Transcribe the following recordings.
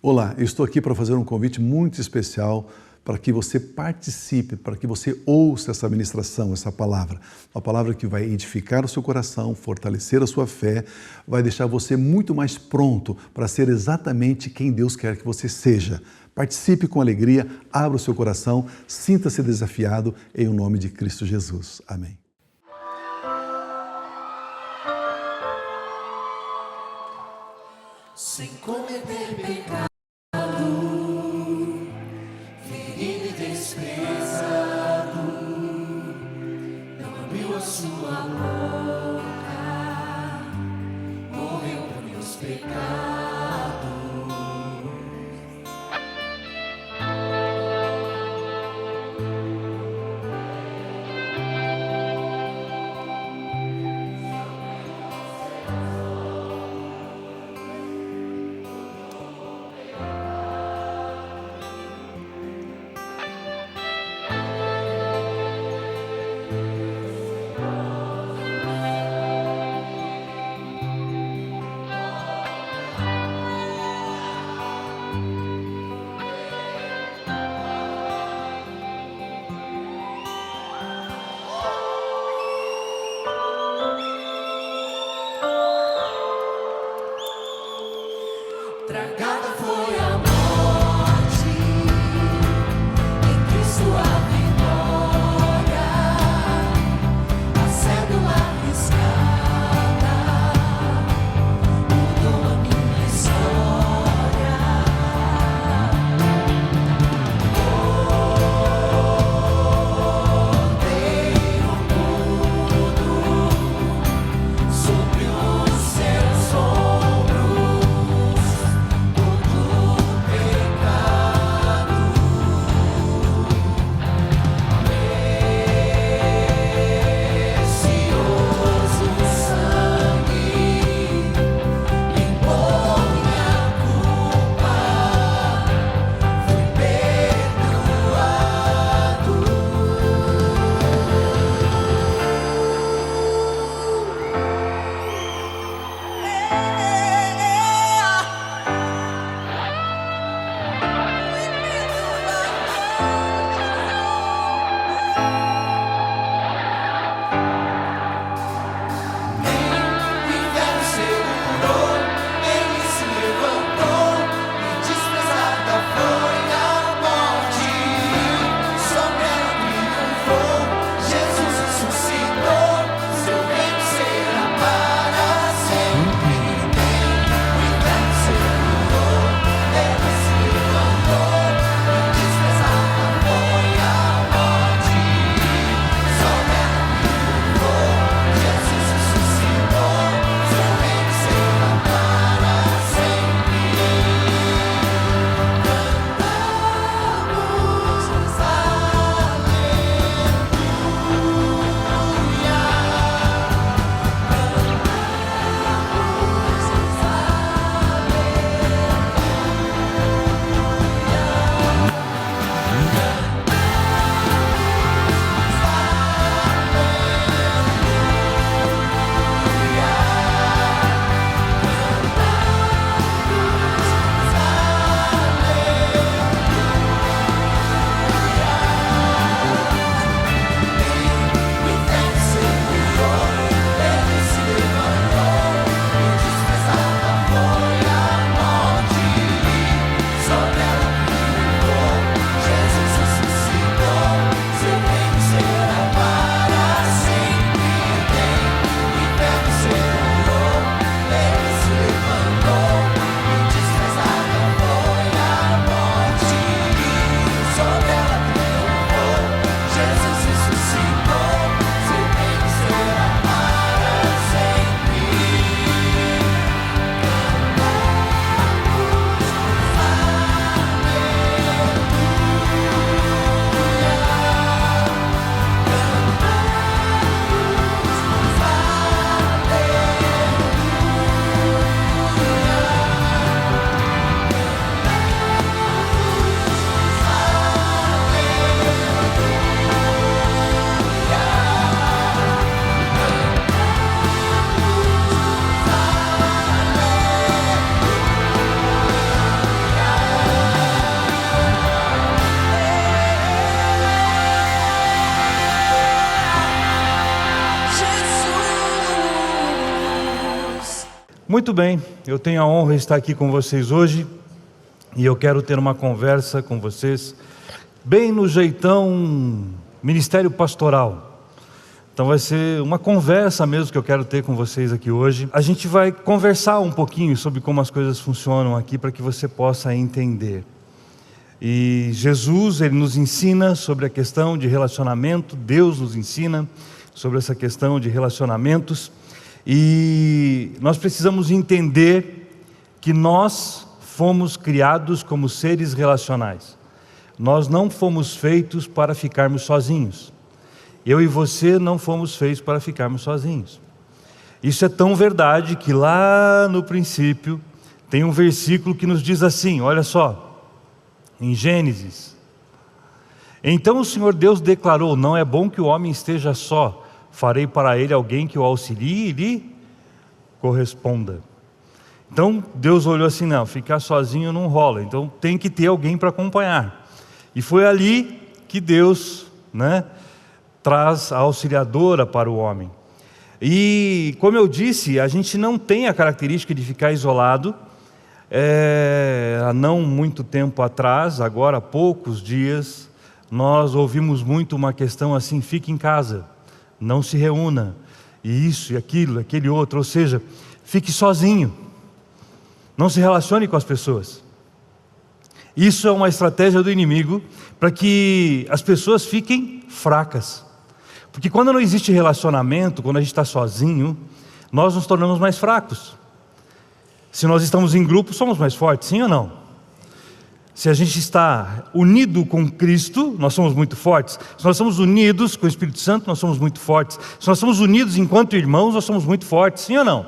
Olá, eu estou aqui para fazer um convite muito especial para que você participe, para que você ouça essa ministração, essa palavra. Uma palavra que vai edificar o seu coração, fortalecer a sua fé, vai deixar você muito mais pronto para ser exatamente quem Deus quer que você seja. Participe com alegria, abra o seu coração, sinta-se desafiado em o nome de Cristo Jesus. Amém. Sem cometer pecado, ferido e desprezado, não abriu a sua boca, morreu por meus pecados. Muito bem, eu tenho a honra de estar aqui com vocês hoje e eu quero ter uma conversa com vocês bem no jeitão ministério pastoral. Então vai ser uma conversa mesmo que eu quero ter com vocês aqui hoje. A gente vai conversar um pouquinho sobre como as coisas funcionam aqui para que você possa entender. E Jesus, Ele nos ensina sobre a questão de relacionamento, Deus nos ensina sobre essa questão de relacionamentos. E nós precisamos entender que nós fomos criados como seres relacionais. Nós não fomos feitos para ficarmos sozinhos. Eu e você não fomos feitos para ficarmos sozinhos. Isso é tão verdade que lá no princípio tem um versículo que nos diz assim, olha só, em Gênesis. Então o Senhor Deus declarou, não é bom que o homem esteja só. Farei para ele alguém que o auxilie e lhe corresponda. Então Deus olhou assim, não, ficar sozinho não rola, então tem que ter alguém para acompanhar. E foi ali que Deus, traz a auxiliadora para o homem. E como eu disse, a gente não tem a característica de ficar isolado. Há não muito tempo atrás, agora há poucos dias, nós ouvimos muito uma questão assim, fique em casa. Não se reúna, e isso, e aquilo, aquele outro, ou seja, fique sozinho, não se relacione com as pessoas. Isso é uma estratégia do inimigo para que as pessoas fiquem fracas, porque quando não existe relacionamento, quando a gente está sozinho, nós nos tornamos mais fracos. Se nós estamos em grupo, somos mais fortes, sim ou não? Se a gente está unido com Cristo, nós somos muito fortes. Se nós somos unidos com o Espírito Santo, nós somos muito fortes. Se nós somos unidos enquanto irmãos, nós somos muito fortes, sim ou não?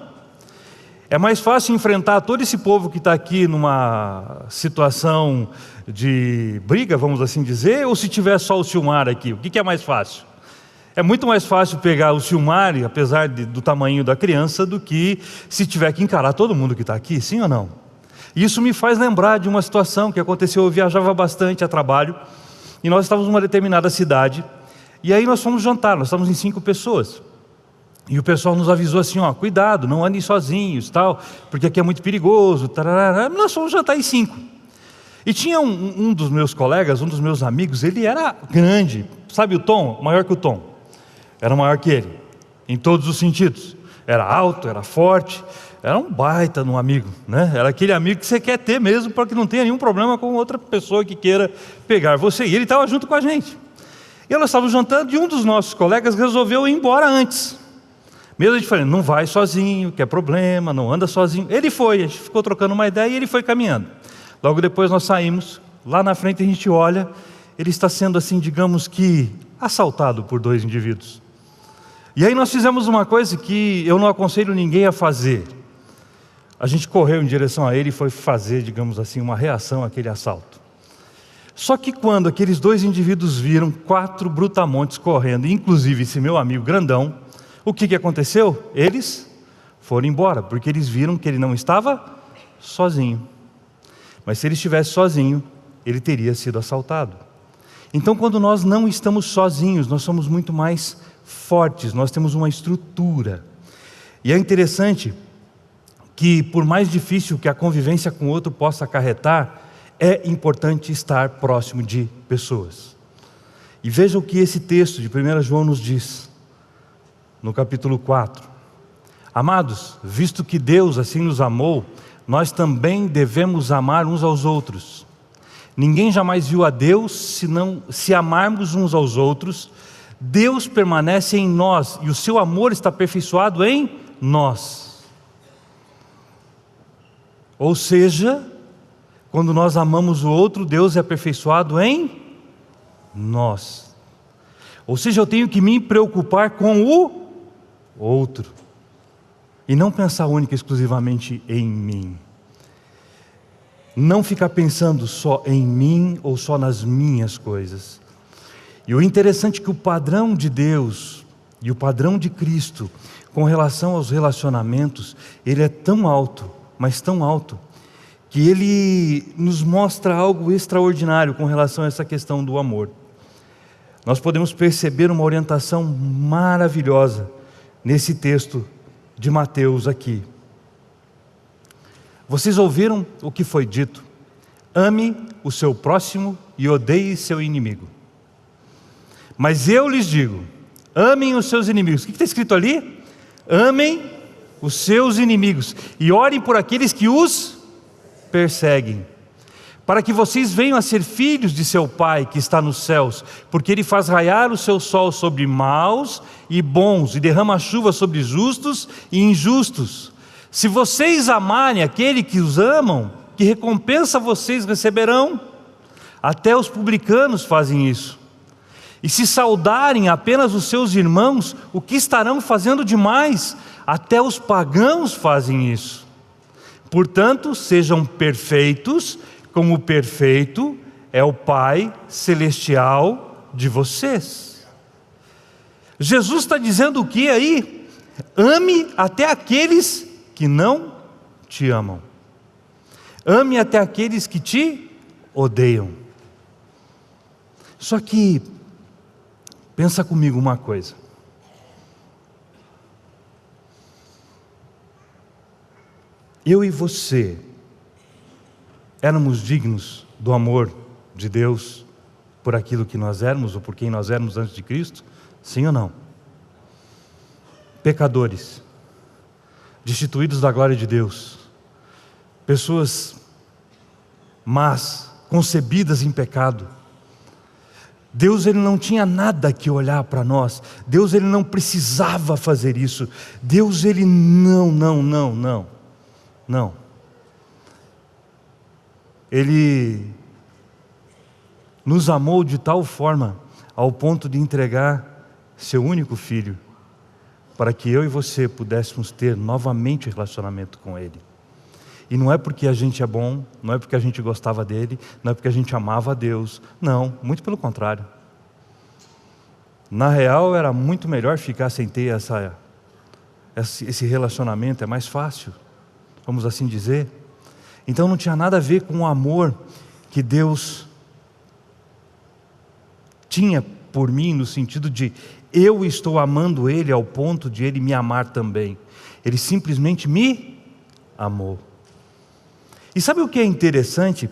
É mais fácil enfrentar todo esse povo que está aqui numa situação de briga, vamos assim dizer, ou se tiver só o Silmar aqui, o que é mais fácil? É muito mais fácil pegar o Silmar, apesar do tamanho da criança, do que se tiver que encarar todo mundo que está aqui, sim ou não? Isso me faz lembrar de uma situação que aconteceu, eu viajava bastante a trabalho, e nós estávamos numa determinada cidade, e aí nós fomos jantar, nós estávamos em 5 pessoas, e o pessoal nos avisou assim, cuidado, não andem sozinhos, tal, porque aqui é muito perigoso, tarará. Nós fomos jantar em 5, e tinha um dos meus colegas, um dos meus amigos, ele era grande, sabe o Tom? Maior que o Tom, era maior que ele, em todos os sentidos, era alto, era forte, era um baita de um amigo, Era aquele amigo que você quer ter mesmo para que não tenha nenhum problema com outra pessoa que queira pegar você. E ele estava junto com a gente. E nós estávamos jantando e um dos nossos colegas resolveu ir embora antes. Mesmo a gente falando, não vai sozinho, que é problema, não anda sozinho. Ele foi, a gente ficou trocando uma ideia e ele foi caminhando. Logo depois nós saímos, lá na frente a gente olha, ele está sendo assim, digamos que, assaltado por 2 indivíduos. E aí nós fizemos uma coisa que eu não aconselho ninguém a fazer. A gente correu em direção a ele e foi fazer, digamos assim, uma reação àquele assalto. Só que quando aqueles 2 indivíduos viram 4 brutamontes correndo, inclusive esse meu amigo grandão, o que aconteceu? Eles foram embora, porque eles viram que ele não estava sozinho. Mas se ele estivesse sozinho, ele teria sido assaltado. Então quando nós não estamos sozinhos, nós somos muito mais fortes, nós temos uma estrutura. E é interessante que por mais difícil que a convivência com o outro possa acarretar, é importante estar próximo de pessoas. E veja o que esse texto de 1 João nos diz, no capítulo 4. Amados, visto que Deus assim nos amou, nós também devemos amar uns aos outros. Ninguém jamais viu a Deus, se amarmos uns aos outros, Deus permanece em nós e o seu amor está aperfeiçoado em nós. Ou seja, quando nós amamos o outro, Deus é aperfeiçoado em nós. Ou seja, eu tenho que me preocupar com o outro e não pensar única e exclusivamente em mim. Não ficar pensando só em mim ou só nas minhas coisas. E o interessante é que o padrão de Deus e o padrão de Cristo com relação aos relacionamentos, ele é tão alto, mas tão alto, que ele nos mostra algo extraordinário com relação a essa questão do amor. Nós podemos perceber uma orientação maravilhosa nesse texto de Mateus aqui. Vocês ouviram o que foi dito: ame o seu próximo e odeie seu inimigo. Mas eu lhes digo, amem os seus inimigos. O que está escrito ali? Amem os seus inimigos e orem por aqueles que os perseguem, para que vocês venham a ser filhos de seu Pai que está nos céus, porque Ele faz raiar o seu sol sobre maus e bons, e derrama chuva sobre justos e injustos. Se vocês amarem aquele que os amam, que recompensa vocês receberão? Até os publicanos fazem isso. E se saudarem apenas os seus irmãos, o que estarão fazendo demais? Até os pagãos fazem isso. Portanto, sejam perfeitos, como perfeito é o Pai Celestial de vocês. Jesus está dizendo o que aí? Ame até aqueles que não te amam. Ame até aqueles que te odeiam. Só que, pensa comigo uma coisa. Eu e você éramos dignos do amor de Deus por aquilo que nós éramos ou por quem nós éramos antes de Cristo? Sim ou não? Pecadores, destituídos da glória de Deus, pessoas más, concebidas em pecado. Deus, Ele não tinha nada que olhar para nós. Deus, Ele não precisava fazer isso. Deus, Ele não. Ele nos amou de tal forma ao ponto de entregar seu único filho, para que eu e você pudéssemos ter novamente relacionamento com Ele. E não é porque a gente é bom, não é porque a gente gostava dele, não é porque a gente amava a Deus, não, muito pelo contrário. Na real, era muito melhor ficar sem ter esse relacionamento, é mais fácil, vamos assim dizer. Então não tinha nada a ver com o amor que Deus tinha por mim, no sentido de eu estou amando Ele ao ponto de Ele me amar também. Ele simplesmente me amou. E sabe o que é interessante?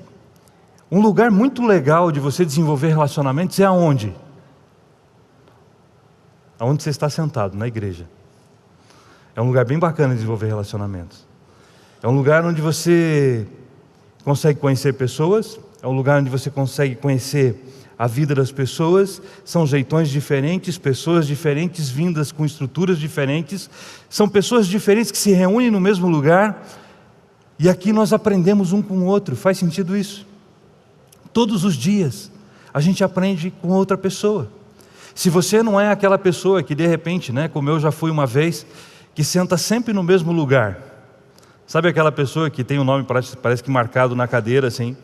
Um lugar muito legal de você desenvolver relacionamentos é aonde? Aonde você está sentado, na igreja. É um lugar bem bacana de desenvolver relacionamentos. É um lugar onde você consegue conhecer pessoas, é um lugar onde você consegue conhecer a vida das pessoas, são jeitões diferentes, pessoas diferentes vindas com estruturas diferentes, são pessoas diferentes que se reúnem no mesmo lugar, e aqui nós aprendemos um com o outro. Faz sentido isso? Todos os dias a gente aprende com outra pessoa. Se você não é aquela pessoa que de repente, como eu já fui uma vez, que senta sempre no mesmo lugar, sabe aquela pessoa que tem o nome parece que marcado na cadeira assim,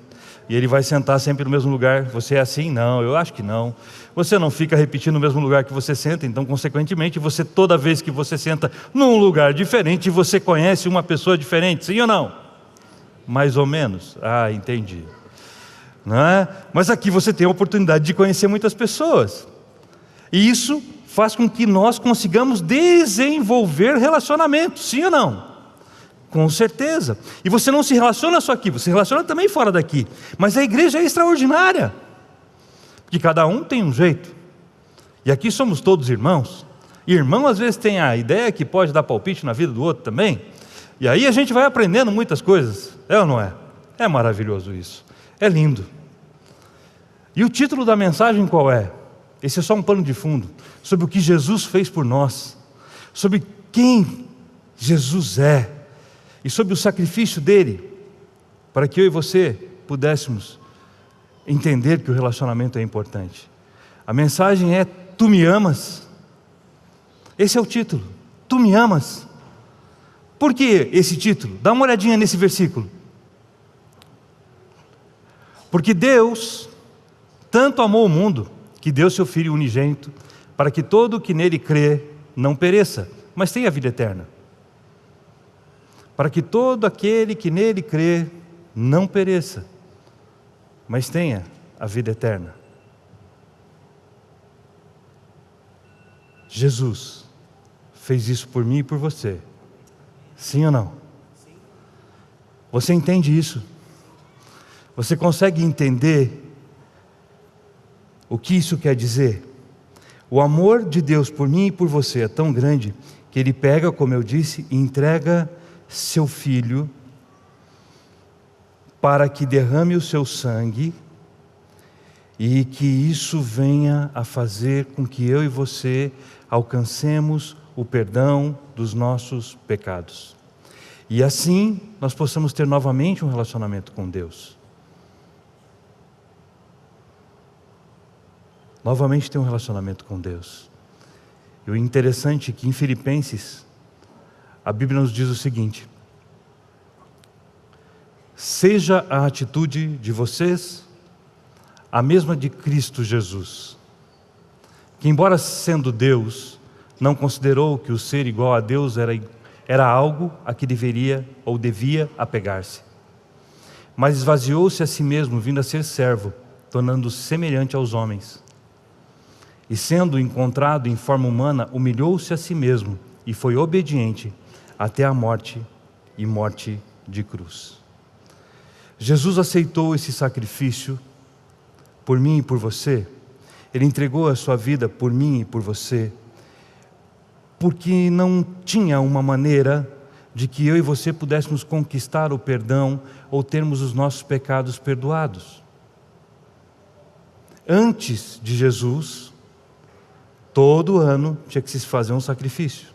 e ele vai sentar sempre no mesmo lugar? Você é assim? Não, eu acho que não. Você não fica repetindo o mesmo lugar que você senta, então consequentemente você, toda vez que você senta num lugar diferente, você conhece uma pessoa diferente, sim ou não? Mais ou menos? Ah, entendi. Não é? Mas aqui você tem a oportunidade de conhecer muitas pessoas, e isso faz com que nós consigamos desenvolver relacionamentos, sim ou não? Com certeza. E você não se relaciona só aqui, você se relaciona também fora daqui. Mas a igreja é extraordinária, porque cada um tem um jeito. E aqui somos todos irmãos. E irmão às vezes tem a ideia que pode dar palpite na vida do outro também. E aí a gente vai aprendendo muitas coisas. É ou não é? É maravilhoso isso. É lindo. E o título da mensagem qual é? Esse é só um pano de fundo. Sobre o que Jesus fez por nós. Sobre quem Jesus é. E sobre o sacrifício dele, para que eu e você pudéssemos entender que o relacionamento é importante. A mensagem é: tu me amas? Esse é o título, tu me amas? Por que esse título? Dá uma olhadinha nesse versículo. Porque Deus tanto amou o mundo, que deu seu Filho unigênito, para que todo o que nele crê não pereça, mas tenha vida eterna. Para que todo aquele que nele crê não pereça, mas tenha a vida eterna. Jesus fez isso por mim e por você. Sim ou não? Você entende isso? Você consegue entender o que isso quer dizer? O amor de Deus por mim e por você é tão grande que Ele pega, como eu disse, e entrega seu Filho para que derrame o seu sangue e que isso venha a fazer com que eu e você alcancemos o perdão dos nossos pecados. E assim nós possamos ter novamente um relacionamento com Deus. Novamente ter um relacionamento com Deus. E o interessante é que em Filipenses, a Bíblia nos diz o seguinte: seja a atitude de vocês a mesma de Cristo Jesus, que embora sendo Deus, não considerou que o ser igual a Deus era algo a que deveria ou devia apegar-se, mas esvaziou-se a si mesmo, vindo a ser servo, tornando-se semelhante aos homens. E sendo encontrado em forma humana, humilhou-se a si mesmo e foi obediente até a morte e morte de cruz. Jesus aceitou esse sacrifício por mim e por você. Ele entregou a sua vida por mim e por você, porque não tinha uma maneira de que eu e você pudéssemos conquistar o perdão ou termos os nossos pecados perdoados. Antes de Jesus, todo ano tinha que se fazer um sacrifício.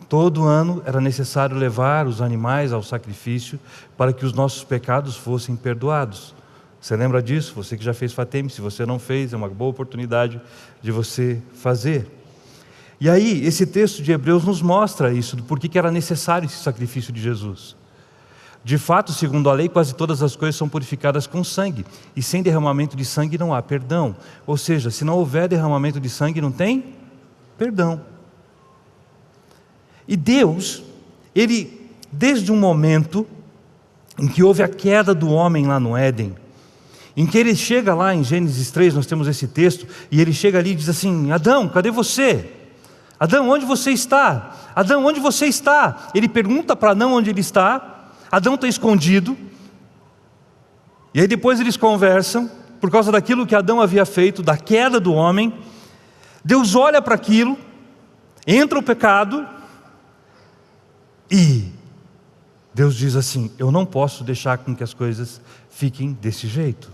Todo ano era necessário levar os animais ao sacrifício para que os nossos pecados fossem perdoados. Você lembra disso? Você que já fez Fateme, se você não fez, é uma boa oportunidade de você fazer. E aí, esse texto de Hebreus nos mostra isso, do porquê que era necessário esse sacrifício de Jesus. De fato, segundo a lei, quase todas as coisas são purificadas com sangue, e sem derramamento de sangue não há perdão. Ou seja, se não houver derramamento de sangue, não tem perdão. E Deus, Ele, desde um momento em que houve a queda do homem lá no Éden, em que Ele chega lá em Gênesis 3, nós temos esse texto, e Ele chega ali e diz assim: Adão, cadê você? Adão, onde você está? Adão, onde você está? Ele pergunta para Adão onde ele está. Adão está escondido. E aí depois eles conversam, por causa daquilo que Adão havia feito, da queda do homem. Deus olha para aquilo, entra o pecado, e Deus diz assim: eu não posso deixar com que as coisas fiquem desse jeito.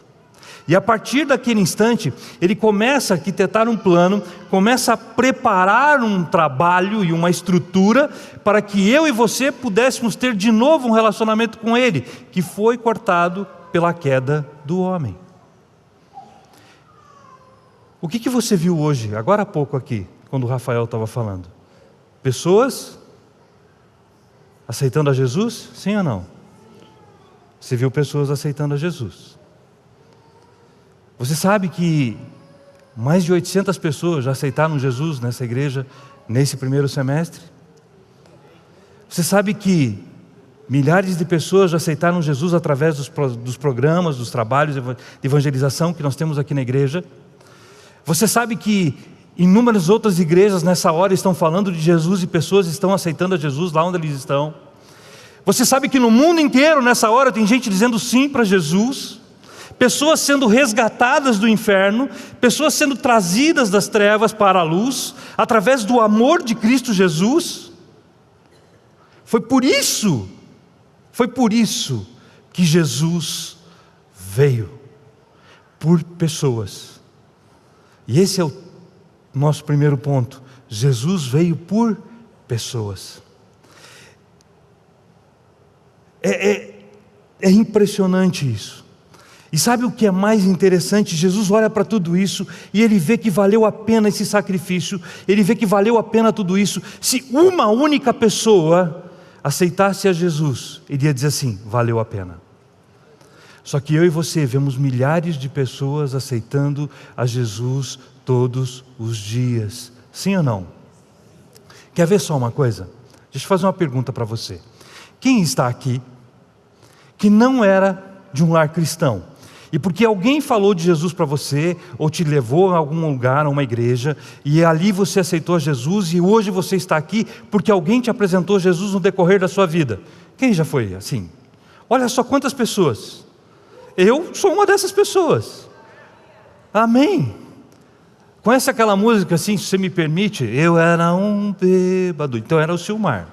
E a partir daquele instante, Ele começa a arquitetar um plano, começa a preparar um trabalho e uma estrutura para que eu e você pudéssemos ter de novo um relacionamento com Ele, que foi cortado pela queda do homem. O que você viu hoje, agora há pouco aqui, quando o Rafael estava falando? Pessoas aceitando a Jesus? Sim ou não? Você viu pessoas aceitando a Jesus. Você sabe que mais de 800 pessoas já aceitaram Jesus nessa igreja, nesse primeiro semestre? Você sabe que milhares de pessoas já aceitaram Jesus através dos programas, dos trabalhos de evangelização que nós temos aqui na igreja? Você sabe que inúmeras outras igrejas nessa hora estão falando de Jesus e pessoas estão aceitando a Jesus lá onde eles estão? Você sabe que no mundo inteiro nessa hora tem gente dizendo sim para Jesus? Pessoas sendo resgatadas do inferno, pessoas sendo trazidas das trevas para a luz, através do amor de Cristo Jesus. Foi por isso que Jesus veio, por pessoas. E esse é o nosso primeiro ponto: Jesus veio por pessoas. É impressionante isso. E sabe o que é mais interessante? Jesus olha para tudo isso e Ele vê que valeu a pena esse sacrifício, Ele vê que valeu a pena tudo isso. Se uma única pessoa aceitasse a Jesus, Ele ia dizer assim: valeu a pena. Só que eu e você vemos milhares de pessoas aceitando a Jesus todos os dias. Sim ou não? Quer ver só uma coisa? Deixa eu fazer uma pergunta para você. Quem está aqui que não era de um lar cristão, e porque alguém falou de Jesus para você, ou te levou a algum lugar, a uma igreja, e ali você aceitou a Jesus, e hoje você está aqui porque alguém te apresentou Jesus no decorrer da sua vida? Quem já foi assim? Olha só quantas pessoas. Eu sou uma dessas pessoas. Amém. Conhece aquela música assim, se você me permite? Eu era um bêbado. Então era o Silmar.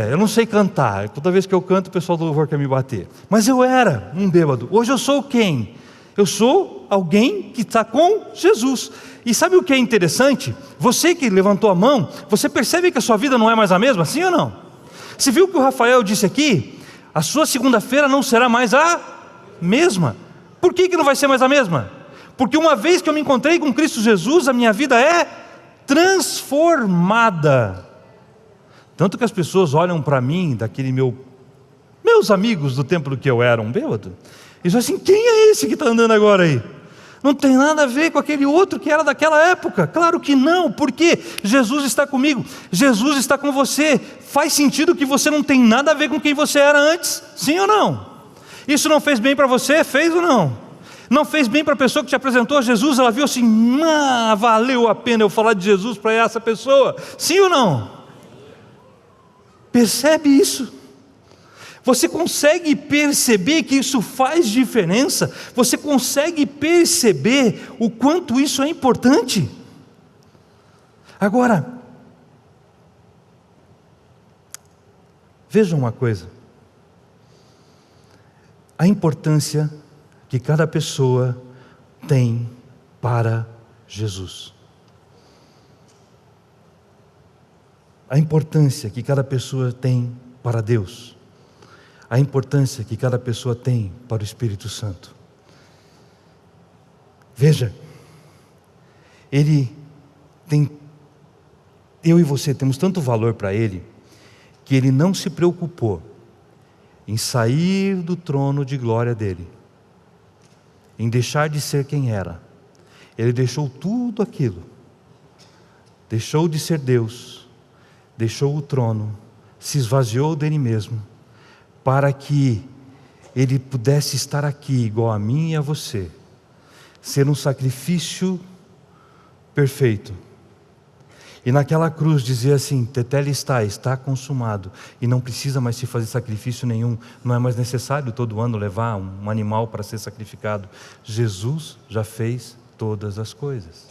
Eu não sei cantar. Toda vez que eu canto, o pessoal do louvor quer me bater. Mas eu era um bêbado. Hoje eu sou quem? Eu sou alguém que está com Jesus. E sabe o que é interessante? Você que levantou a mão, você percebe que a sua vida não é mais a mesma? Sim ou não? Você viu o que o Rafael disse aqui? A sua segunda-feira não será mais a mesma. Por que não vai ser mais a mesma? Porque uma vez que eu me encontrei com Cristo Jesus, a minha vida é transformada. Tanto que as pessoas olham para mim, meus amigos do tempo do que eu era um bêbado, e dizem assim: quem é esse que está andando agora aí? Não tem nada a ver com aquele outro que era daquela época. Claro que não, porque Jesus está comigo, Jesus está com você. Faz sentido que você não tem nada a ver com quem você era antes? Sim ou não? Isso não fez bem para você? Fez ou não? Não fez bem para a pessoa que te apresentou a Jesus? Ela viu assim: valeu a pena eu falar de Jesus para essa pessoa? Sim ou não? Percebe isso? Você consegue perceber que isso faz diferença? Você consegue perceber o quanto isso é importante? Agora, veja uma coisa: a importância que cada pessoa tem para Jesus. A importância que cada pessoa tem para Deus. A importância que cada pessoa tem para o Espírito Santo. Veja, eu e você temos tanto valor para Ele, que Ele não se preocupou em sair do trono de glória dEle, em deixar de ser quem era. Ele deixou tudo aquilo, deixou de ser Deus, deixou o trono, se esvaziou dele mesmo, para que Ele pudesse estar aqui, igual a mim e a você, ser um sacrifício perfeito, e naquela cruz dizer assim: tetelestai, está consumado, e não precisa mais se fazer sacrifício nenhum, não é mais necessário todo ano levar um animal para ser sacrificado. Jesus já fez todas as coisas.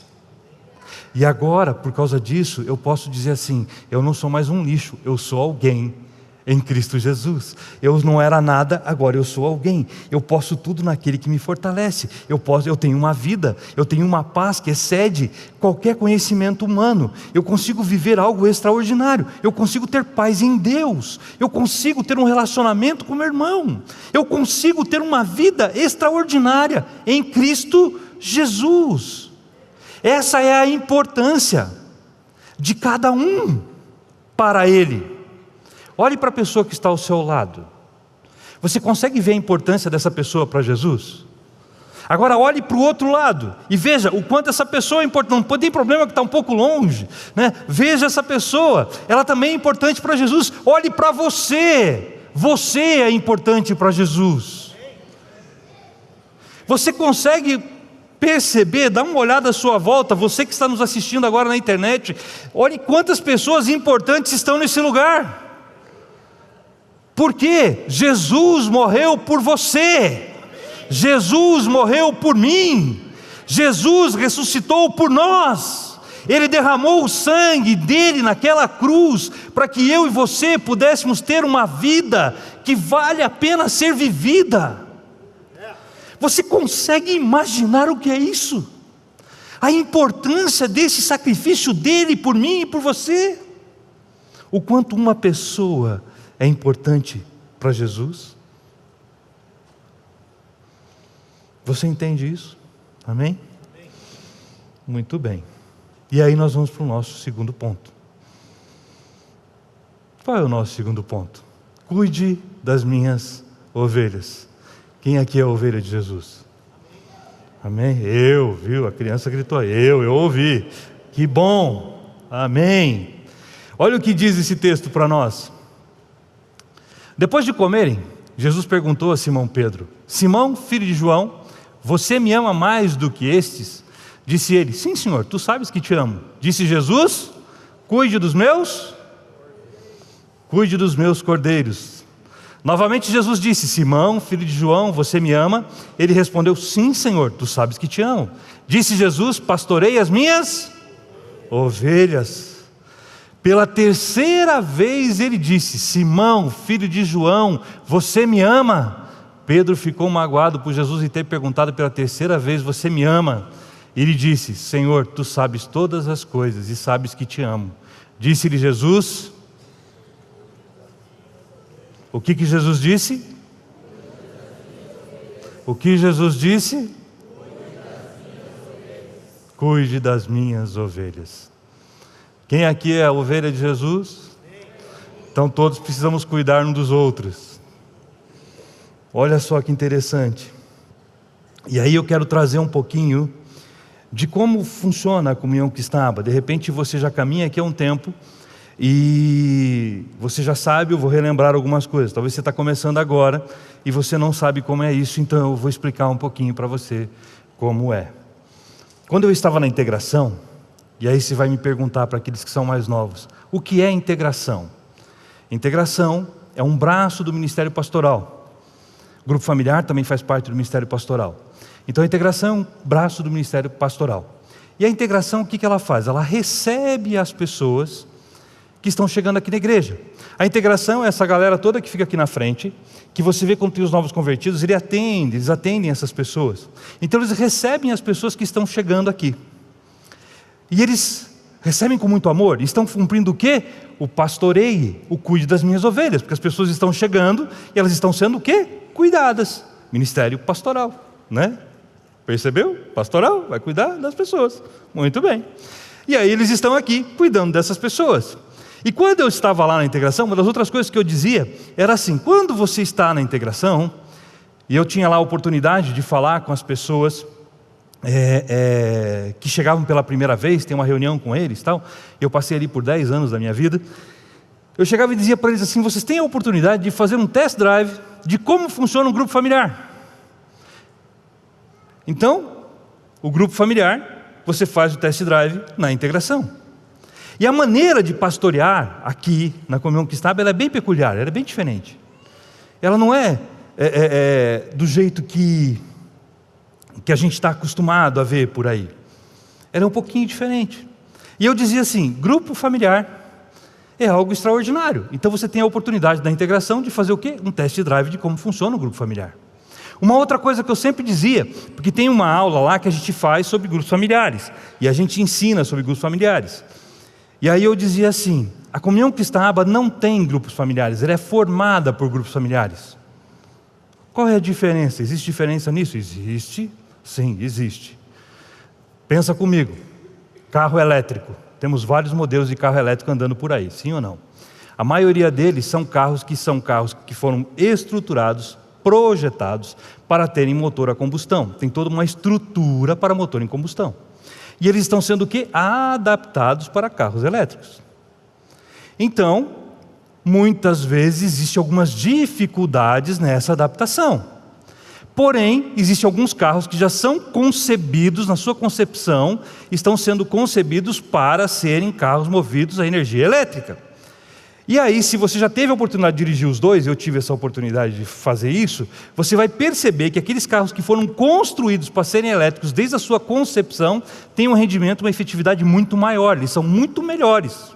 E agora, por causa disso, eu posso dizer assim: eu não sou mais um lixo, eu sou alguém em Cristo Jesus. Eu não era nada, agora eu sou alguém. Eu posso tudo naquele que me fortalece. Eu tenho uma vida, eu tenho uma paz que excede qualquer conhecimento humano. Eu consigo viver algo extraordinário. Eu consigo ter paz em Deus. Eu consigo ter um relacionamento com meu irmão. Eu consigo ter uma vida extraordinária em Cristo Jesus. Essa é a importância de cada um para Ele. Olhe para a pessoa que está ao seu lado. Você consegue ver a importância dessa pessoa para Jesus? Agora olhe para o outro lado e veja o quanto essa pessoa é importante. Não tem problema que está um pouco longe, né? Veja essa pessoa, ela também é importante para Jesus. Olhe para você, você é importante para Jesus. Você consegue perceber, dá uma olhada à sua volta, você que está nos assistindo agora na internet, olhe quantas pessoas importantes estão nesse lugar. Porque Jesus morreu por você, Jesus morreu por mim, Jesus ressuscitou por nós, Ele derramou o sangue dele naquela cruz, para que eu e você pudéssemos ter uma vida que vale a pena ser vivida. Você consegue imaginar o que é isso? A importância desse sacrifício dele por mim e por você? O quanto uma pessoa é importante para Jesus? Você entende isso? Amém? Muito bem. E aí nós vamos para o nosso segundo ponto. Qual é o nosso segundo ponto? Cuide das minhas ovelhas. Quem aqui é a ovelha de Jesus? Amém? Eu, viu? A criança gritou, eu ouvi. Que bom. Amém. Olha o que diz esse texto para nós. Depois de comerem, Jesus perguntou a Simão Pedro: Simão, filho de João, você me ama mais do que estes? Disse ele: sim, Senhor, tu sabes que te amo. Disse Jesus: cuide dos meus cordeiros. Novamente Jesus disse: Simão, filho de João, você me ama? Ele respondeu: sim, Senhor, tu sabes que te amo. Disse Jesus: pastorei as minhas ovelhas. Pela terceira vez ele disse: Simão, filho de João, você me ama? Pedro ficou magoado por Jesus e ter perguntado pela terceira vez: você me ama? Ele disse: Senhor, tu sabes todas as coisas e sabes que te amo. Disse-lhe Jesus: o que Jesus disse? O que Jesus disse? Cuide das minhas ovelhas. Quem aqui é a ovelha de Jesus? Então todos precisamos cuidar uns dos outros. Olha só que interessante. E aí eu quero trazer um pouquinho de como funciona a comunhão cristã. De repente você já caminha aqui há um tempo e você já sabe, eu vou relembrar algumas coisas. Talvez você está começando agora e você não sabe como é isso, então eu vou explicar um pouquinho para você como é. Quando eu estava na integração, e aí você vai me perguntar para aqueles que são mais novos, o que é integração? Integração é um braço do ministério pastoral. O grupo familiar também faz parte do ministério pastoral. Então a integração é um braço do ministério pastoral. E a integração, o que ela faz? Ela recebe as pessoas que estão chegando aqui na igreja. A integração é essa galera toda que fica aqui na frente, que você vê quando tem os novos convertidos, eles atendem essas pessoas. Então eles recebem as pessoas que estão chegando aqui. E eles recebem com muito amor, e estão cumprindo o quê? O pastoreio, o cuide das minhas ovelhas, porque as pessoas estão chegando e elas estão sendo o quê? Cuidadas. Ministério pastoral, né? Percebeu? Pastoral, vai cuidar das pessoas. Muito bem. E aí eles estão aqui cuidando dessas pessoas. E quando eu estava lá na integração, uma das outras coisas que eu dizia era assim: quando você está na integração, e eu tinha lá a oportunidade de falar com as pessoas que chegavam pela primeira vez, tem uma reunião com eles, tal. Eu passei ali por 10 anos da minha vida. Eu chegava e dizia para eles assim: vocês têm a oportunidade de fazer um test drive de como funciona um grupo familiar. Então, o grupo familiar, você faz o test drive na integração. E a maneira de pastorear aqui na Comunhão Cristã, ela é bem peculiar, ela é bem diferente. Ela não é do jeito que a gente está acostumado a ver por aí. Ela é um pouquinho diferente. E eu dizia assim: grupo familiar é algo extraordinário. Então você tem a oportunidade da integração de fazer o quê? Um test drive de como funciona o grupo familiar. Uma outra coisa que eu sempre dizia, porque tem uma aula lá que a gente faz sobre grupos familiares, e a gente ensina sobre grupos familiares. E aí eu dizia assim: a Comunhão Cristã não tem grupos familiares, ela é formada por grupos familiares. Qual é a diferença? Existe diferença nisso? Existe, sim, existe. Pensa comigo, carro elétrico. Temos vários modelos de carro elétrico andando por aí, sim ou não? A maioria deles são carros que foram estruturados, projetados para terem motor a combustão. Tem toda uma estrutura para motor em combustão. E eles estão sendo o quê? Adaptados para carros elétricos. Então, muitas vezes existem algumas dificuldades nessa adaptação. Porém, existem alguns carros que já são concebidos, na sua concepção, estão sendo concebidos para serem carros movidos a energia elétrica. E aí, se você já teve a oportunidade de dirigir os dois, eu tive essa oportunidade de fazer isso, você vai perceber que aqueles carros que foram construídos para serem elétricos desde a sua concepção, têm um rendimento, uma efetividade muito maior, eles são muito melhores.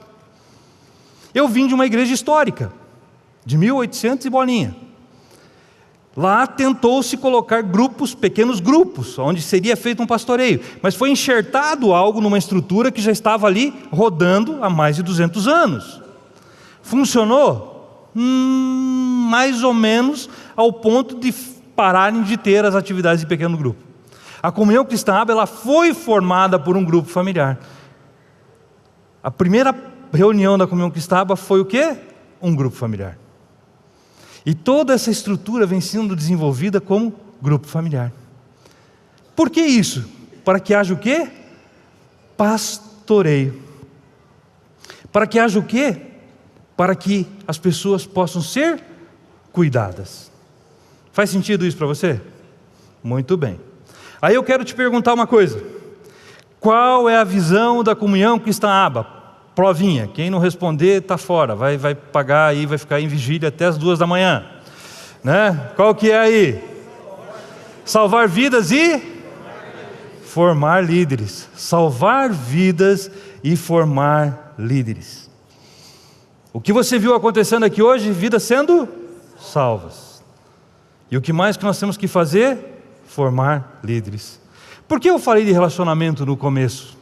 Eu vim de uma igreja histórica, de 1800 e bolinha. Lá tentou-se colocar grupos, pequenos grupos, onde seria feito um pastoreio, mas foi enxertado algo numa estrutura que já estava ali rodando há mais de 200 anos. Funcionou? Mais ou menos ao ponto de pararem de ter as atividades de pequeno grupo. A Comunhão Cristã ela foi formada por um grupo familiar. A primeira reunião da Comunhão Cristã foi o quê? Um grupo familiar. E toda essa estrutura vem sendo desenvolvida como grupo familiar. Por que isso? Para que haja o quê? Pastoreio. Para que haja o quê? Para que as pessoas possam ser cuidadas. Faz sentido isso para você? Muito bem. Aí eu quero te perguntar uma coisa: qual é a visão da Comunhão Cristã? Provinha, quem não responder está fora, vai pagar aí, vai ficar em vigília até as 2 da manhã. né? Qual que é aí? Salvar vidas e formar líderes. Salvar vidas e formar líderes. O que você viu acontecendo aqui hoje? Vidas sendo salvas. E o que mais que nós temos que fazer? Formar líderes. Por que eu falei de relacionamento no começo?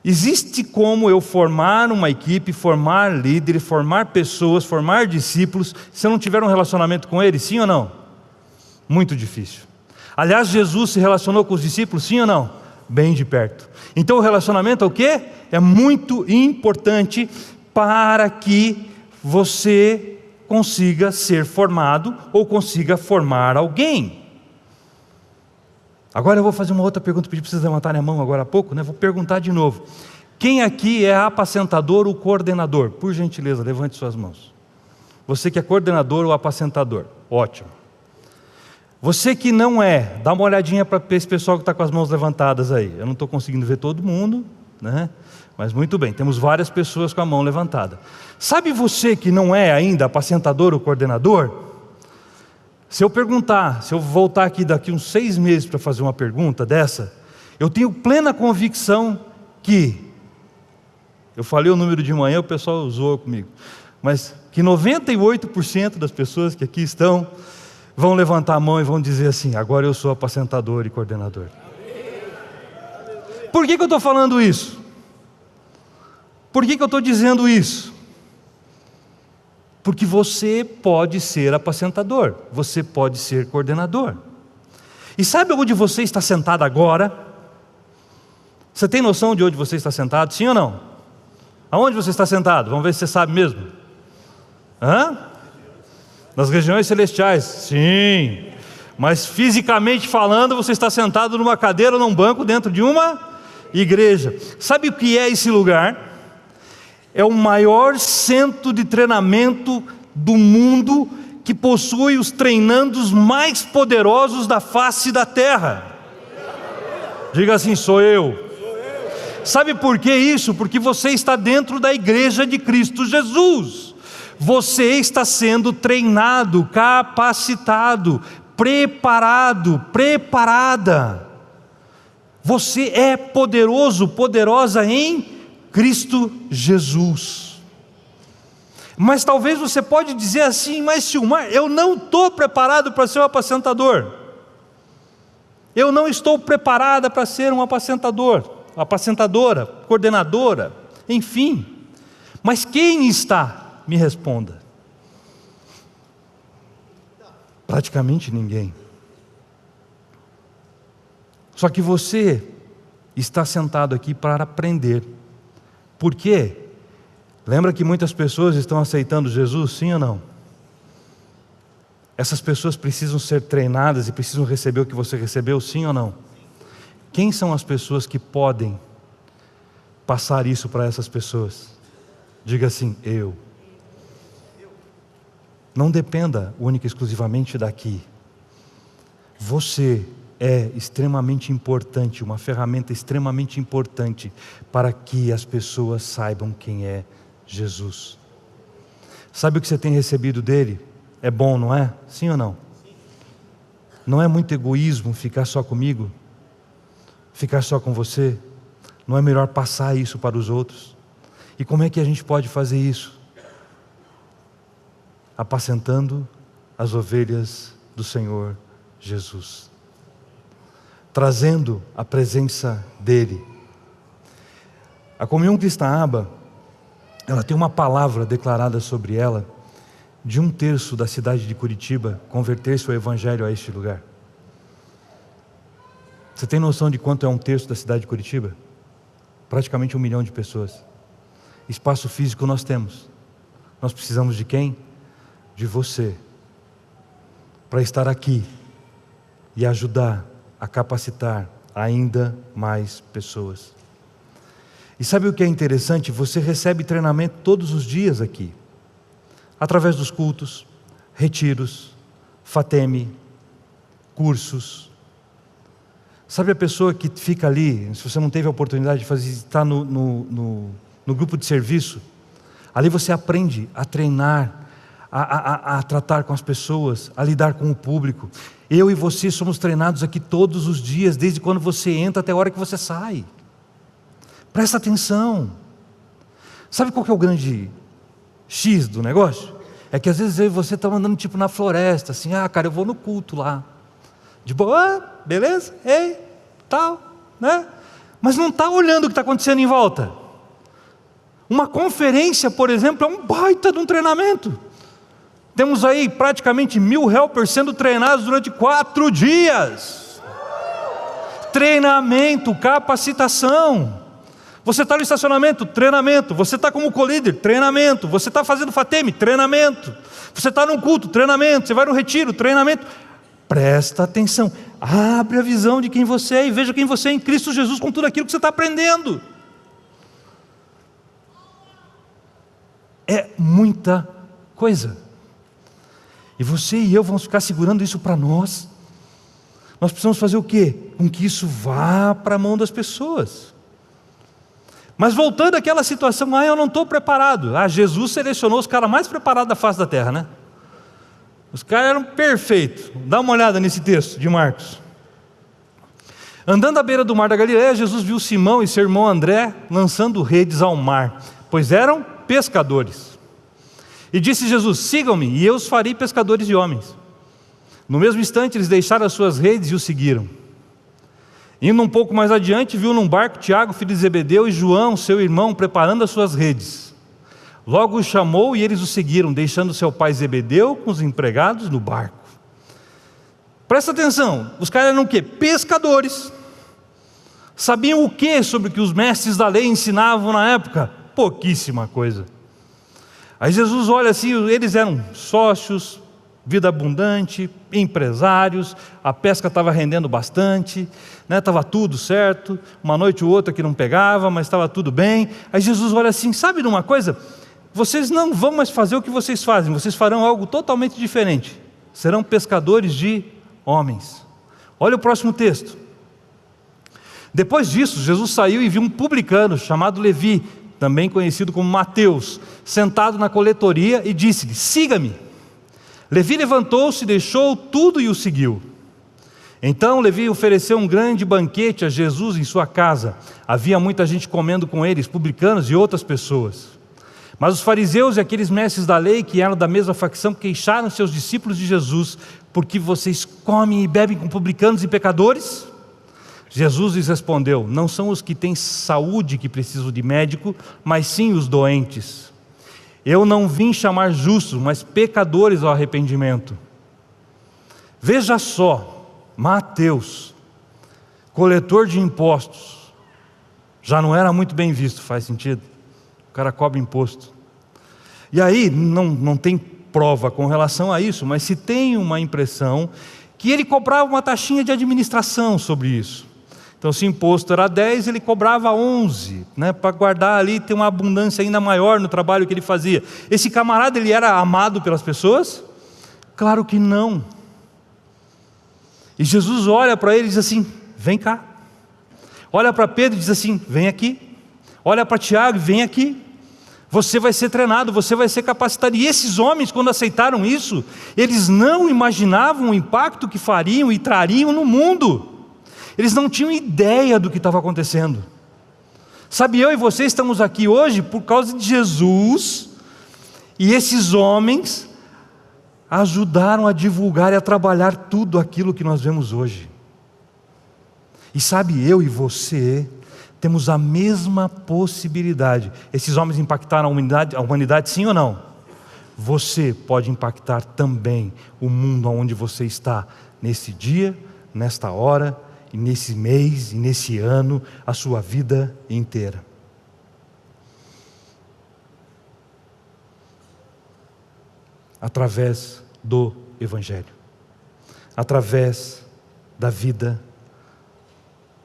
Existe como eu formar uma equipe, formar líderes, formar pessoas, formar discípulos, se eu não tiver um relacionamento com eles, sim ou não? Muito difícil. Aliás, Jesus se relacionou com os discípulos, sim ou não? Bem de perto. Então o relacionamento é o quê? É muito importante para que você consiga ser formado ou consiga formar alguém. Agora eu vou fazer uma outra pergunta, pedi para vocês levantarem a mão agora há pouco, né? Vou perguntar de novo. Quem aqui é apacentador ou coordenador? Por gentileza, levante suas mãos. Você que é coordenador ou apacentador? Ótimo. Você que não é, dá uma olhadinha para esse pessoal que está com as mãos levantadas aí. Eu não estou conseguindo ver todo mundo, né? Mas muito bem, temos várias pessoas com a mão levantada. Sabe você que não é ainda apacentador ou coordenador? Se eu perguntar, se eu voltar aqui daqui uns 6 meses para fazer uma pergunta dessa, eu tenho plena convicção que, eu falei o número de manhã, o pessoal zoou comigo, mas que 98% das pessoas que aqui estão vão levantar a mão e vão dizer assim: agora eu sou apacentador e coordenador. Por que eu estou falando isso? Por que eu estou dizendo isso? Porque você pode ser apacentador, você pode ser coordenador. E sabe onde você está sentado agora? Você tem noção de onde você está sentado, sim ou não? Aonde você está sentado? Vamos ver se você sabe mesmo. Nas regiões celestiais, sim. Mas fisicamente falando, você está sentado numa cadeira ou num banco dentro de uma igreja. Sabe o que é esse lugar? É o maior centro de treinamento do mundo, que possui os treinandos mais poderosos da face da terra. Diga assim: sou eu. Sabe por que isso? Porque você está dentro da igreja de Cristo Jesus. Você está sendo treinado, capacitado, preparado, preparada. Você é poderoso, poderosa em Cristo Jesus. Mas talvez você pode dizer assim: mas Silmar, eu não estou preparado para ser um apacentador. Eu não estou preparada para ser um apacentador, apacentadora, coordenadora, enfim. Mas quem está? Me responda. Praticamente ninguém. Só que você está sentado aqui para aprender. Por quê? Lembra que muitas pessoas estão aceitando Jesus, sim ou não? Essas pessoas precisam ser treinadas e precisam receber o que você recebeu, sim ou não? Quem são as pessoas que podem passar isso para essas pessoas? Diga assim: eu. Não dependa única e exclusivamente daqui. Você é extremamente importante, uma ferramenta extremamente importante para que as pessoas saibam quem é Jesus. Sabe o que você tem recebido dele? É bom, não é? Sim ou não? Não é muito egoísmo ficar só comigo? Ficar só com você? Não é melhor passar isso para os outros? E como é que a gente pode fazer isso? Apacentando as ovelhas do Senhor Jesus, trazendo a presença dEle. A Comunhão Cristã Aba, ela tem uma palavra declarada sobre ela, de 1/3 da cidade de Curitiba converter-se ao Evangelho a este lugar. Você tem noção de quanto é 1/3 da cidade de Curitiba? Praticamente 1 milhão de pessoas. Espaço físico nós temos. Nós precisamos de quem? De você, para estar aqui e ajudar a capacitar ainda mais pessoas. E sabe o que é interessante? Você recebe treinamento todos os dias aqui, através dos cultos, retiros, FATEME, cursos. Sabe a pessoa que fica ali, se você não teve a oportunidade de fazer, estar no grupo de serviço, ali você aprende a treinar, a tratar com as pessoas, a lidar com o público. Eu e você somos treinados aqui todos os dias, desde quando você entra até a hora que você sai. Presta atenção. Sabe qual que é o grande X do negócio? É que às vezes eu e você estamos andando tipo na floresta, assim, cara, eu vou no culto lá. De boa, beleza? Ei, tal, né? Mas não está olhando o que está acontecendo em volta. Uma conferência, por exemplo, é um baita de um treinamento. Temos aí praticamente 1000 helpers sendo treinados durante 4 dias. Treinamento, capacitação. Você está no estacionamento, treinamento. Você está como co-líder, treinamento. Você está fazendo Fateme, treinamento. Você está num culto, treinamento. Você vai no retiro, treinamento. Presta atenção, abre a visão de quem você é e veja quem você é em Cristo Jesus com tudo aquilo que você está aprendendo. É muita coisa. E você e eu vamos ficar segurando isso para nós. Nós precisamos fazer o quê? Com que isso vá para a mão das pessoas. Mas voltando àquela situação, eu não estou preparado. Jesus selecionou os caras mais preparados da face da terra, né? Os caras eram perfeitos. Dá uma olhada nesse texto de Marcos. Andando à beira do mar da Galileia, Jesus viu Simão e seu irmão André lançando redes ao mar, pois eram pescadores. E disse Jesus: sigam-me e eu os farei pescadores de homens. No mesmo instante eles deixaram as suas redes e o seguiram. Indo um pouco mais adiante, viu num barco Tiago, filho de Zebedeu, e João, seu irmão, preparando as suas redes. Logo os chamou e eles o seguiram, deixando seu pai Zebedeu com os empregados no barco. Presta atenção, os caras eram o quê? Pescadores. Sabiam o que sobre o que os mestres da lei ensinavam na época? Pouquíssima coisa. Aí Jesus olha assim, eles eram sócios, vida abundante, empresários, a pesca estava rendendo bastante, estava tudo certo, uma noite ou outra que não pegava, mas estava tudo bem. Aí Jesus olha assim, sabe de uma coisa? Vocês não vão mais fazer o que vocês fazem, vocês farão algo totalmente diferente, serão pescadores de homens. Olha o próximo texto. Depois disso, Jesus saiu e viu um publicano chamado Levi, também conhecido como Mateus, sentado na coletoria e disse-lhe: siga-me. Levi levantou-se, deixou tudo e o seguiu. Então Levi ofereceu um grande banquete a Jesus em sua casa. Havia muita gente comendo com eles, publicanos e outras pessoas. Mas os fariseus e aqueles mestres da lei, que eram da mesma facção, queixaram seus discípulos de Jesus: porque vocês comem e bebem com publicanos e pecadores? Jesus lhes respondeu: não são os que têm saúde que precisam de médico, mas sim os doentes. Eu não vim chamar justos, mas pecadores ao arrependimento. Veja só, Mateus, coletor de impostos, já não era muito bem visto, faz sentido? O cara cobra imposto. E aí, não tem prova com relação a isso, mas se tem uma impressão que ele cobrava uma taxinha de administração sobre isso. Então, se o imposto era 10, ele cobrava 11, para guardar ali, ter uma abundância ainda maior no trabalho que ele fazia. Esse camarada, ele era amado pelas pessoas? Claro que não. E Jesus olha para ele e diz assim: vem cá. Olha para Pedro e diz assim: vem aqui. Olha para Tiago e vem aqui. Você vai ser treinado, você vai ser capacitado. E esses homens, quando aceitaram isso, eles não imaginavam o impacto que fariam e trariam no mundo. Eles não tinham ideia do que estava acontecendo. Sabe, eu e você estamos aqui hoje por causa de Jesus, e esses homens ajudaram a divulgar e a trabalhar tudo aquilo que nós vemos hoje. E sabe, eu e você temos a mesma possibilidade. Esses homens impactaram a humanidade, sim ou não? Você pode impactar também o mundo onde você está, nesse dia, nesta hora, e nesse mês, e nesse ano, a sua vida inteira. Através do Evangelho, através da vida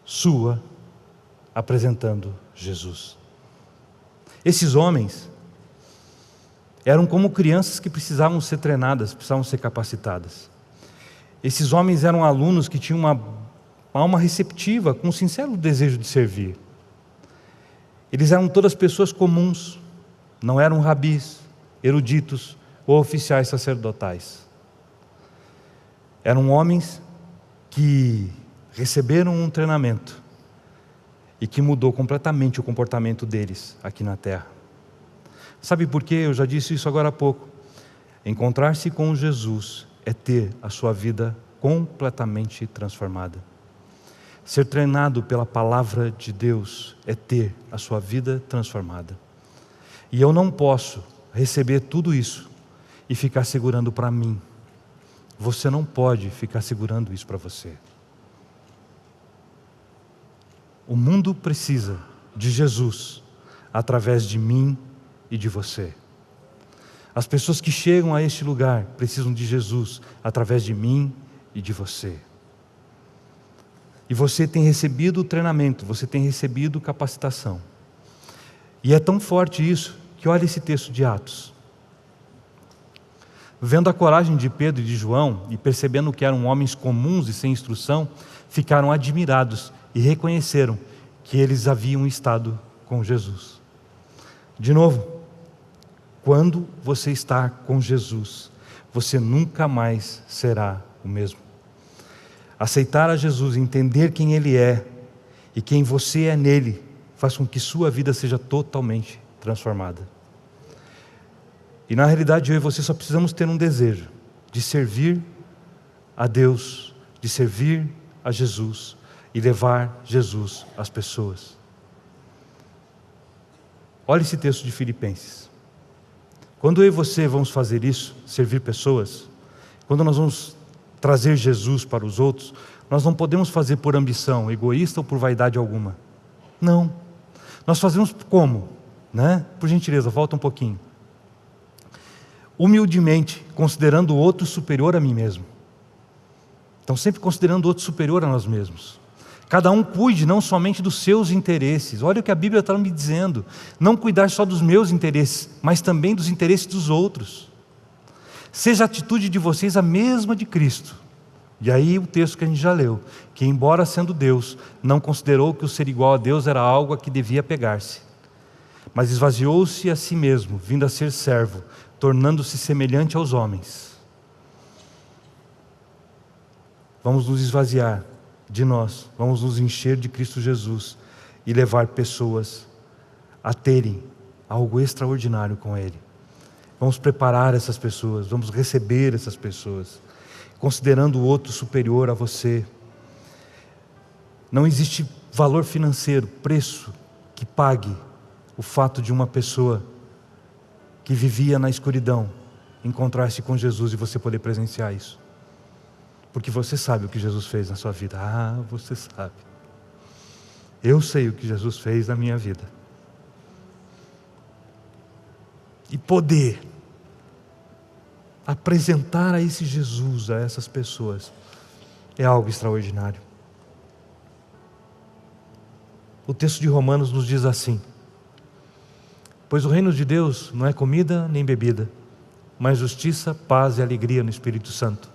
sua, apresentando Jesus. Esses homens eram como crianças que precisavam ser treinadas, precisavam ser capacitadas. Esses homens eram alunos que tinham uma alma receptiva, com um sincero desejo de servir. Eles eram todas pessoas comuns, não eram rabis, eruditos, ou oficiais sacerdotais. Eram homens que receberam um treinamento e que mudou completamente o comportamento deles aqui na terra. Sabe por quê? Eu já disse isso agora há pouco. Encontrar-se com Jesus é ter a sua vida completamente transformada. Ser treinado pela palavra de Deus é ter a sua vida transformada. E eu não posso receber tudo isso e ficar segurando para mim. Você não pode ficar segurando isso para você. O mundo precisa de Jesus através de mim e de você. As pessoas que chegam a este lugar precisam de Jesus através de mim e de você. E você tem recebido o treinamento, você tem recebido capacitação. E é tão forte isso que olha esse texto de Atos. Vendo a coragem de Pedro e de João e percebendo que eram homens comuns e sem instrução, ficaram admirados e reconheceram que eles haviam estado com Jesus. De novo, quando você está com Jesus, você nunca mais será o mesmo. Aceitar a Jesus, entender quem Ele é e quem você é nele, faz com que sua vida seja totalmente transformada. E na realidade eu e você só precisamos ter um desejo de servir a Deus, de servir a Jesus e levar Jesus às pessoas. Olha esse texto de Filipenses. Quando eu e você vamos fazer isso, servir pessoas, quando nós vamos trazer Jesus para os outros, nós não podemos fazer por ambição egoísta ou por vaidade alguma. Não. Nós fazemos como? Por gentileza, volta um pouquinho. Humildemente, considerando o outro superior a mim mesmo. Então, sempre considerando o outro superior a nós mesmos. Cada um cuide não somente dos seus interesses. Olha o que a Bíblia está me dizendo. Não cuidar só dos meus interesses, mas também dos interesses dos outros. Seja a atitude de vocês a mesma de Cristo. E aí o texto que a gente já leu, que embora sendo Deus, não considerou que o ser igual a Deus era algo a que devia pegar-se, mas esvaziou-se a si mesmo, vindo a ser servo, tornando-se semelhante aos homens. Vamos nos esvaziar de nós, vamos nos encher de Cristo Jesus e levar pessoas a terem algo extraordinário com Ele. Vamos preparar essas pessoas, vamos receber essas pessoas, considerando o outro superior a você. Não existe valor financeiro, preço que pague o fato de uma pessoa que vivia na escuridão encontrar-se com Jesus e você poder presenciar isso. Porque você sabe o que Jesus fez na sua vida. Ah, você sabe. Eu sei o que Jesus fez na minha vida. E poder apresentar a esse Jesus, a essas pessoas, é algo extraordinário. O texto de Romanos nos diz assim: pois o reino de Deus não é comida nem bebida, mas justiça, paz e alegria no Espírito Santo.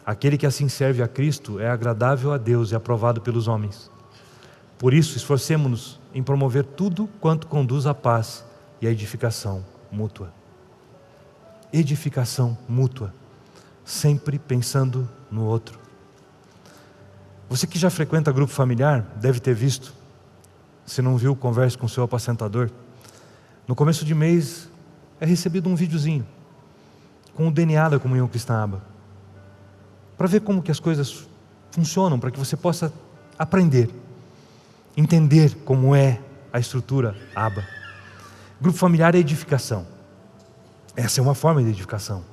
Aquele que assim serve a Cristo é agradável a Deus e aprovado pelos homens. Por isso, esforcemo-nos em promover tudo quanto conduz à paz e à edificação mútua. Edificação mútua, sempre pensando no outro. Você que já frequenta grupo familiar deve ter visto. Se não viu, converse com o seu apacentador. No começo de mês é recebido um videozinho com o DNA da Comunhão Cristã Aba, para ver como que as coisas funcionam, para que você possa aprender, entender como é a estrutura Aba. Grupo familiar é edificação. Essa é uma forma de edificação.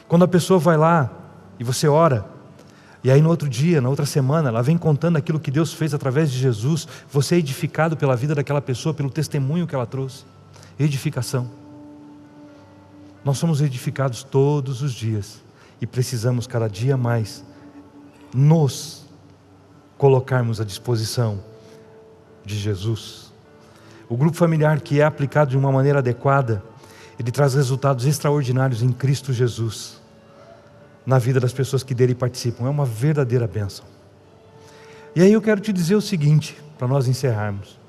Quando a pessoa vai lá e você ora, e aí no outro dia, na outra semana, ela vem contando aquilo que Deus fez através de Jesus, você é edificado pela vida daquela pessoa, pelo testemunho que ela trouxe. Edificação. Nós somos edificados todos os dias e precisamos cada dia mais nos colocarmos à disposição de Jesus. O grupo familiar que é aplicado de uma maneira adequada, ele traz resultados extraordinários em Cristo Jesus, na vida das pessoas que dele participam. É uma verdadeira bênção. E aí eu quero te dizer o seguinte, para nós encerrarmos.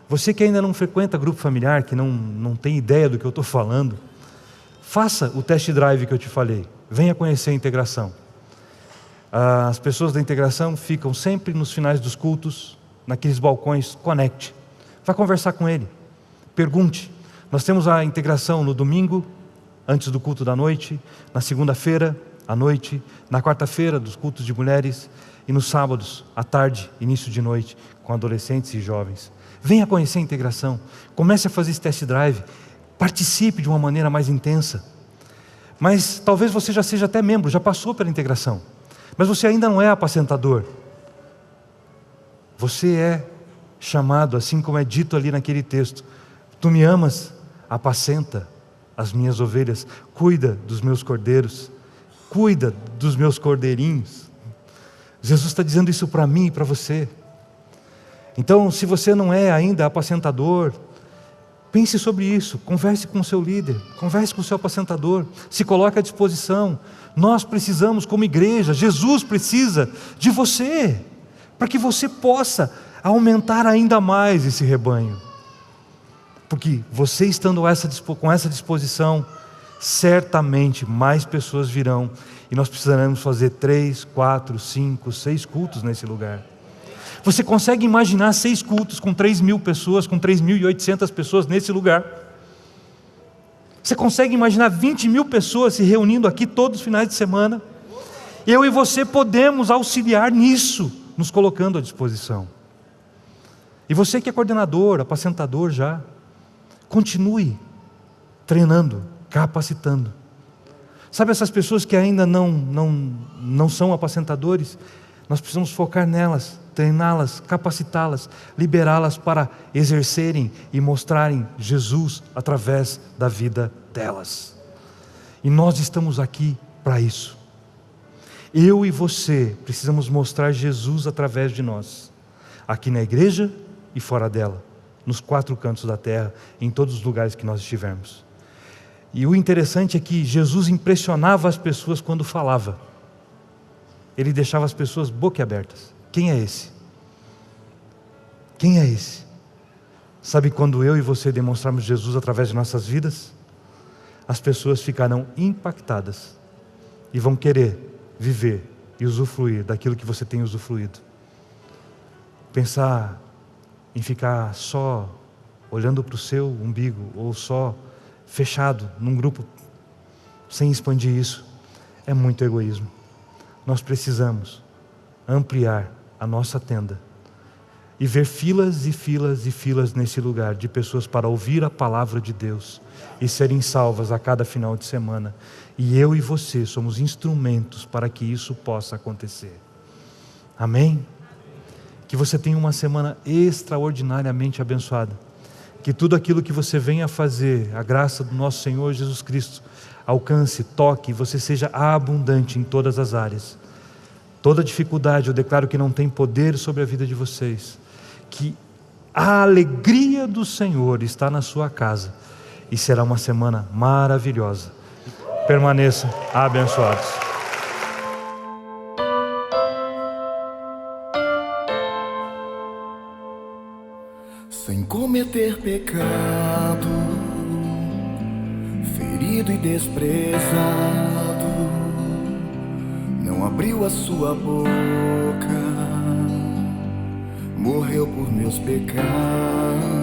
Você que ainda não frequenta grupo familiar, que não tem ideia do que eu estou falando, Faça o test drive que eu te falei. Venha conhecer a integração. As pessoas da integração ficam sempre nos finais dos cultos, naqueles balcões. Conecte. Vá conversar com ele. Pergunte. Nós temos a integração no domingo, antes do culto da noite, na segunda-feira, à noite, na quarta-feira, dos cultos de mulheres, e nos sábados, à tarde, início de noite, com adolescentes e jovens. Venha conhecer a integração. Comece a fazer esse test drive. Participe de uma maneira mais intensa. Mas talvez você já seja até membro, já passou pela integração. Mas você ainda não é apacentador. Você é chamado, assim como é dito ali naquele texto. Tu me amas, apacenta as minhas ovelhas, cuida dos meus cordeiros, cuida dos meus cordeirinhos. Jesus está dizendo isso para mim e para você. Então, se você não é ainda apacentador, pense sobre isso, converse com o seu líder, converse com o seu apacentador, se coloque à disposição. Nós precisamos, como igreja, Jesus precisa de você, para que você possa aumentar ainda mais esse rebanho. Porque você estando com essa disposição, certamente mais pessoas virão, e nós precisaremos fazer 3, 4, 5, 6 cultos nesse lugar. Você consegue imaginar 6 cultos com 3.000 pessoas, com 3.800 pessoas nesse lugar? Você consegue imaginar 20.000 pessoas se reunindo aqui todos os finais de semana? Eu e você podemos auxiliar nisso, nos colocando à disposição. E você que é coordenador, apacentador já, continue treinando, capacitando. Sabe essas pessoas que ainda não são apacentadores? Nós precisamos focar nelas, treiná-las, capacitá-las, liberá-las para exercerem e mostrarem Jesus através da vida delas. E nós estamos aqui para isso. Eu e você precisamos mostrar Jesus através de nós, aqui na igreja e fora dela, nos 4 cantos da terra, em todos os lugares que nós estivermos. E o interessante é que Jesus impressionava as pessoas quando falava. Ele deixava as pessoas boquiabertas. Quem é esse? Quem é esse? Sabe quando eu e você demonstrarmos Jesus através de nossas vidas? As pessoas ficarão impactadas e vão querer viver e usufruir daquilo que você tem usufruído. Pensar em ficar só olhando para o seu umbigo, ou só fechado num grupo, sem expandir isso, é muito egoísmo. Nós precisamos ampliar a nossa tenda e ver filas e filas e filas nesse lugar de pessoas para ouvir a palavra de Deus e serem salvas a cada final de semana. E eu e você somos instrumentos para que isso possa acontecer. Amém? Que você tenha uma semana extraordinariamente abençoada. Que tudo aquilo que você venha fazer, a graça do nosso Senhor Jesus Cristo, alcance, toque, e você seja abundante em todas as áreas. Toda dificuldade eu declaro que não tem poder sobre a vida de vocês. Que a alegria do Senhor está na sua casa. E será uma semana maravilhosa. Permaneçam abençoados. Sem cometer pecado, ferido e desprezado, não abriu a sua boca, morreu por meus pecados.